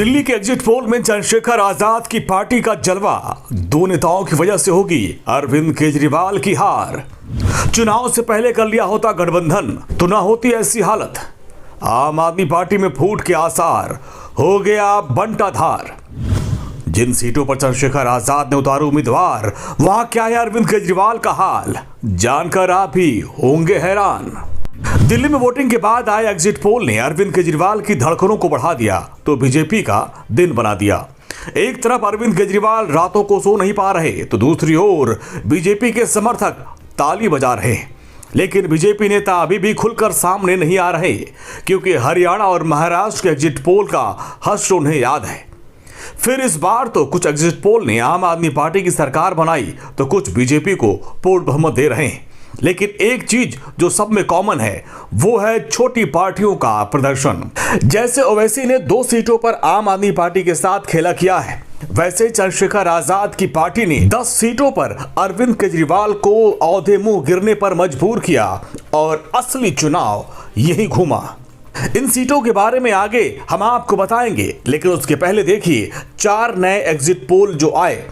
दिल्ली के exit poll में चंद्रशेखर आजाद की पार्टी का जलवा, दो नेताओं की वजह से होगी अरविंद केजरीवाल की हार। चुनाव से पहले कर लिया होता गठबंधन तो ना होती ऐसी हालत। आम आदमी पार्टी में फूट के आसार, हो गया बंटाधार। जिन सीटों पर चंद्रशेखर आजाद ने उतारे उम्मीदवार, वहां क्या है अरविंद केजरीवाल का हाल, जानकर आप भी होंगे हैरान। दिल्ली में वोटिंग के बाद आए एग्जिट पोल ने अरविंद केजरीवाल की धड़कनों को बढ़ा दिया तो बीजेपी का दिन बना दिया। एक तरफ अरविंद केजरीवाल रातों को सो नहीं पा रहे तो दूसरी ओर बीजेपी के समर्थक ताली बजा रहे। लेकिन बीजेपी नेता अभी भी खुलकर सामने नहीं आ रहे, क्योंकि हरियाणा और महाराष्ट्र के एग्जिट पोल का हश्र उन्हें याद है। फिर इस बार तो कुछ एग्जिट पोल ने आम आदमी पार्टी की सरकार बनाई तो कुछ बीजेपी को पूर्ण बहुमत दे रहे हैं। लेकिन एक चीज जो सब में कॉमन है वो है छोटी पार्टियों का प्रदर्शन। जैसे ओवैसी ने 2 सीटों पर आम आदमी पार्टी के साथ खेला किया है, वैसे चंद्रशेखर आजाद की पार्टी ने 10 सीटों पर अरविंद केजरीवाल को औंधे मुंह गिरने पर मजबूर किया और असली चुनाव यही घूमा। इन सीटों के बारे में आगे हम आपको बताएंगे, लेकिन उसके पहले देखिए 4 नए एग्जिट पोल जो आए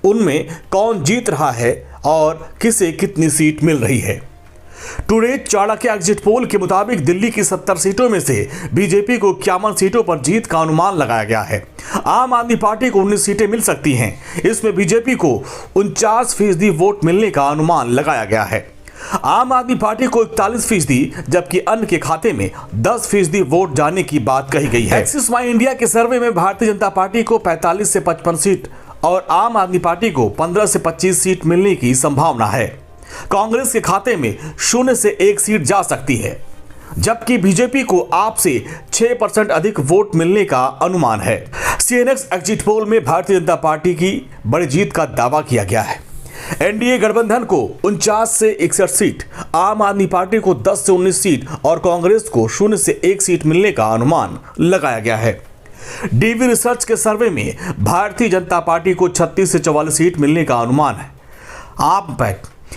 उनमें कौन जीत रहा है और किसे कितनी सीट मिल रही है। टुडे चाणक्य एग्जिट पोल के मुताबिक दिल्ली की 70 सीटों में से बीजेपी को 51 सीटों पर जीत का अनुमान लगाया गया है। आम आदमी पार्टी को 19 सीटें मिल सकती हैं। इसमें बीजेपी को 49% वोट मिलने का अनुमान लगाया गया है। आम आदमी पार्टी को 41%, जबकि अन्य के खाते में 10% वोट जाने की बात कही गई है। एक्सिस माई इंडिया के सर्वे में भारतीय जनता पार्टी को 45 से 55 सीट और आम आदमी पार्टी को 15 से 25 सीट मिलने की संभावना है। कांग्रेस के खाते में 0 से 1 सीट जा सकती है, जबकि बीजेपी को आप से 6% अधिक वोट मिलने का अनुमान है। सीएनएक्स एग्जिट पोल में भारतीय जनता पार्टी की बड़ी जीत का दावा किया गया है। एनडीए गठबंधन को 49 से 61 सीट, आम आदमी पार्टी को 10 से 19 सीट और कांग्रेस को 0 से 1 सीट मिलने का अनुमान लगाया गया है। डीवी रिसर्च के सर्वे में भारतीय जनता पार्टी को 36 से 44 सीट मिलने का अनुमान है।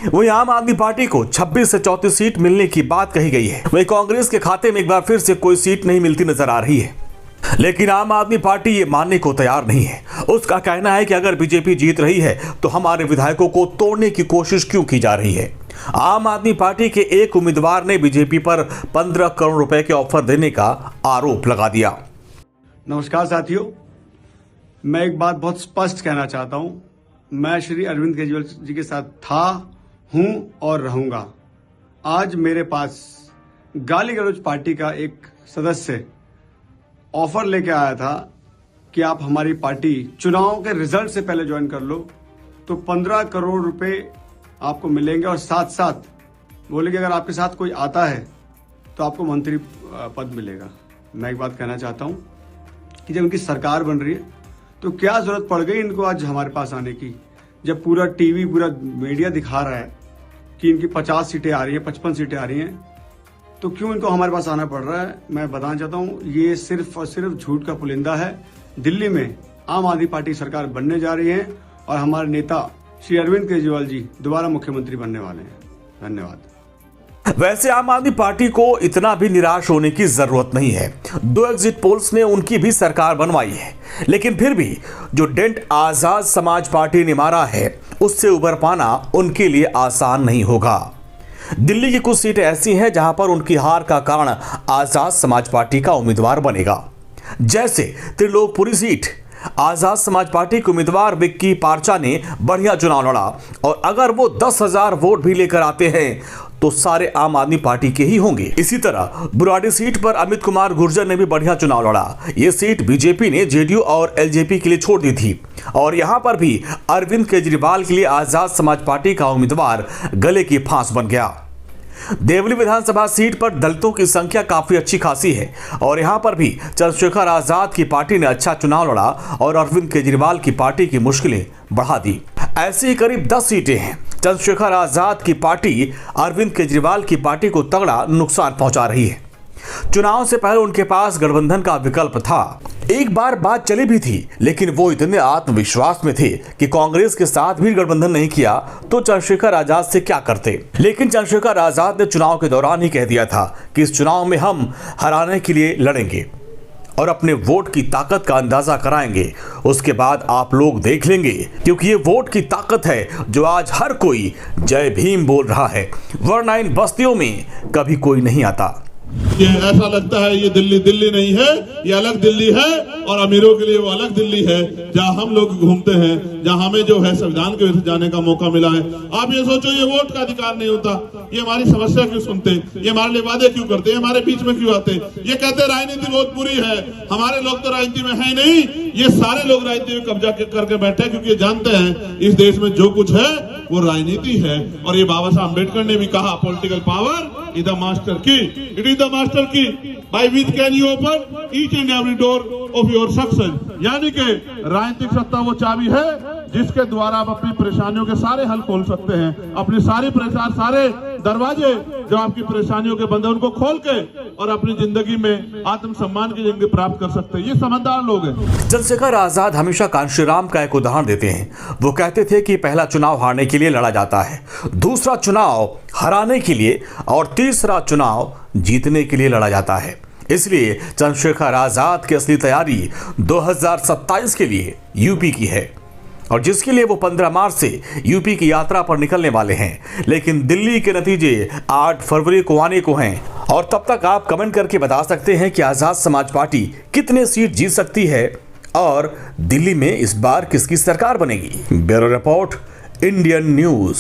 वहीं आम आदमी पार्टी को 26 से 34 सीट मिलने की बात कही गई है। वहीं कांग्रेस के खाते में एक बार फिर से कोई सीट नहीं मिलती नजर आ रही है, लेकिन आम आदमी पार्टी ये मानने को तैयार नहीं है। उसका कहना है कि अगर बीजेपी जीत रही है तो हमारे विधायकों को तोड़ने की कोशिश क्यों की जा रही है। आम आदमी पार्टी के एक उम्मीदवार ने बीजेपी पर 15 करोड़ रुपए के ऑफर देने का आरोप लगा दिया। नमस्कार साथियों, मैं एक बात बहुत स्पष्ट कहना चाहता हूं। मैं श्री अरविंद केजरीवाल जी के साथ था, हूं और रहूंगा। आज मेरे पास गाली गलौज पार्टी का एक सदस्य ऑफर लेके आया था कि आप हमारी पार्टी चुनाव के रिजल्ट से पहले ज्वाइन कर लो तो 15 करोड़ रुपए आपको मिलेंगे, और साथ साथ बोले कि अगर आपके साथ कोई आता है तो आपको मंत्री पद मिलेगा। मैं एक बात कहना चाहता हूं कि जब उनकी सरकार बन रही है तो क्या जरूरत पड़ गई इनको आज हमारे पास आने की, जब पूरा टीवी पूरा मीडिया दिखा रहा है कि इनकी 50 सीटें आ रही हैं, 55 सीटें आ रही हैं, तो क्यों इनको हमारे पास आना पड़ रहा है। मैं बताना चाहता हूं ये सिर्फ और सिर्फ झूठ का पुलिंदा है। दिल्ली में आम आदमी पार्टी सरकार बनने जा रही है और हमारे नेता श्री अरविंद केजरीवाल जी दोबारा मुख्यमंत्री बनने वाले हैं। धन्यवाद। वैसे आम आदमी पार्टी को इतना भी निराश होने की जरूरत नहीं है। 2 एग्जिट पोल्स ने उनकी भी सरकार बनवाई है, लेकिन फिर भी जो डेंट आजाद समाज पार्टी ने मारा है उससे उबर पाना उनके लिए आसान नहीं होगा। दिल्ली की कुछ सीटें ऐसी हैं जहां पर उनकी हार का कारण आजाद समाज पार्टी का उम्मीदवार बनेगा। जैसे त्रिलोकपुरी सीट, आजाद समाज पार्टी के उम्मीदवार विक्की पार्चा ने बढ़िया चुनाव लड़ा और अगर वो 10,000 वोट भी लेकर आते हैं तो सारे आम आदमी पार्टी के ही होंगे। इसी तरह बुराड़ी सीट पर अमित कुमार गुर्जर ने भी बढ़िया चुनाव लड़ा। ये सीट बीजेपी ने जेडीयू और एलजेपी के लिए छोड़ दी थी और यहां पर भी अरविंद केजरीवाल के लिए आजाद समाज पार्टी का उम्मीदवार गले की फांस बन गया। देवली विधानसभा सीट पर दलितों की संख्या काफी अच्छी खासी है और यहां पर भी चंद्रशेखर आजाद की पार्टी ने अच्छा चुनाव लड़ा और अरविंद केजरीवाल की पार्टी की मुश्किलें बढ़ा दी। ऐसी ही करीब 10 सीटें हैं। चंद्रशेखर आजाद की पार्टी अरविंद केजरीवाल की पार्टी को तगड़ा नुकसान पहुंचा रही है। चुनाव से पहले उनके पास गठबंधन का विकल्प था। एक बार बात चली भी थी, लेकिन वो इतने आत्मविश्वास में थे कि कांग्रेस के साथ भी गठबंधन नहीं किया तो चंद्रशेखर आजाद से क्या करते। लेकिन चंद्रशेखर आजाद ने चुनाव के दौरान ही कह दिया था कि इस चुनाव में हम हराने के लिए लड़ेंगे और अपने वोट की ताकत का अंदाजा कराएंगे। उसके बाद आप लोग देख लेंगे, क्योंकि ये वोट की ताकत है जो आज हर कोई जय भीम बोल रहा है, वरना इन बस्तियों में कभी कोई नहीं आता। ये ऐसा लगता है ये दिल्ली दिल्ली नहीं है, ये अलग दिल्ली है और अमीरों के लिए वो अलग दिल्ली है जहां हम लोग घूमते हैं, जहां हमें जो है संविधान के वजह से जाने का मौका मिला है। आप ये सोचो ये वोट का अधिकार नहीं होता, ये हमारी समस्या क्यों सुनते, ये हमारे लिए वादे क्यों करते, हमारे बीच में क्यों आते, ये कहते राजनीति बहुत बुरी है। हमारे लोग तो राजनीति में है नहीं, ये सारे लोग राजनीति में कब्जा करके बैठे हैं, क्योंकि ये जानते हैं इस देश में जो कुछ है वो राजनीति है। और ये बाबा साहब अम्बेडकर ने भी कहा, political power is the master की, इट इज द मास्टर की, by which can you open each and every door of your success. यानी कि राजनीतिक सत्ता वो चाबी है जिसके द्वारा आप अपनी परेशानियों के सारे हल खोल सकते हैं, अपनी सारी परेशान सारे दरवाजे जो आपकी परेशानियों के बंद है उनको खोल के और अपनी जिंदगी में आत्मसम्मान की जिंदगी प्राप्त कर सकते हैं। ये समझदार लोग हैं। चंद्रशेखर आजाद हमेशा कांशीराम का एक उदाहरण देते हैं। वो कहते थे कि पहला चुनाव हारने के लिए लड़ा जाता है, दूसरा चुनाव हराने के लिए और तीसरा चुनाव जीतने के लिए लड़ा जाता है। इसलिए चंद्रशेखर आजाद की असली तैयारी 2027 के लिए यूपी की है, और जिसके लिए वो 15 मार्च से यूपी की यात्रा पर निकलने वाले हैं। लेकिन दिल्ली के नतीजे 8 फरवरी को आने को हैं, और तब तक आप कमेंट करके बता सकते हैं कि आजाद समाज पार्टी कितने सीट जीत सकती है और दिल्ली में इस बार किसकी सरकार बनेगी। Bureau report, Indian news.